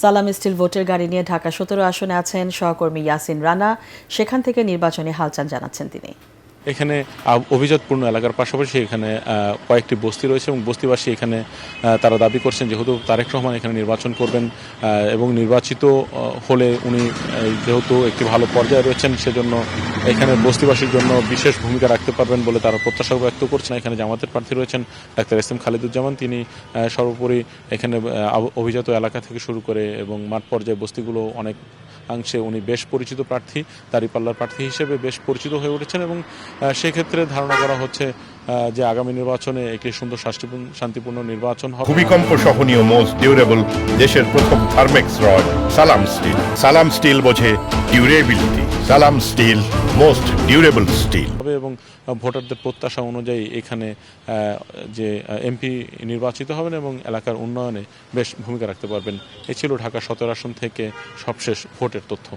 সালাম স্টিল ভোটের গাড়ি নিয়ে ঢাকা ১৭ আসনে আছেন সহকর্মী ইয়াসিন রানা। সেখান থেকে নির্বাচনী হালচাল জানাচ্ছেন তিনি। এখানে অভিজাতপূর্ণ এলাকার পাশাপাশি এখানে কয়েকটি বস্তি রয়েছে এবং বস্তিবাসী এখানে তারা দাবি করছেন যেহেতু তারেক রহমান এখানে নির্বাচন করবেন এবং নির্বাচিত হলে উনি যেহেতু একটি ভালো পর্যায়ে রয়েছেন সেজন্য এখানে বস্তিবাসীর জন্য বিশেষ ভূমিকা রাখতে পারবেন বলে তারা প্রত্যাশা ব্যক্ত করছেন। এখানে জামাতের প্রার্থী রয়েছেন ডাক্তার এস এম খালিদুজ্জামান, তিনি সর্বোপরি এখানে অভিজাত এলাকা থেকে শুরু করে এবং মাঠ পর্যায়ে বস্তিগুলো অনেক অংশে উনি বেশ পরিচিত প্রার্থী, দাঁড়িপাল্লার প্রার্থী হিসেবে বেশ পরিচিত হয়ে উঠেছেন এবং সেক্ষেত্রে ধারণা করা হচ্ছে যে আগামী নির্বাচনে একটি সুন্দর শান্তিপূর্ণ নির্বাচন হবে। ভূমিকম্প সহনীয় মোস্ট ডিউরেবল দেশের প্রথম থার্মেক্স রড সালাম স্টিল। সালাম স্টিল বোঝে ডিউরেবিলিটি। সালাম স্টিল মোস্ট ডিউরেবল স্টিল। এবং ভোটারদের প্রত্যাশা অনুযায়ী এখানে যে এমপি নির্বাচিত হবেন এবং এলাকার উন্নয়নে বেশ ভূমিকা রাখতে পারবেন। এ ছিল ঢাকা ১৭ আসন থেকে সবশেষ ভোটের তথ্য।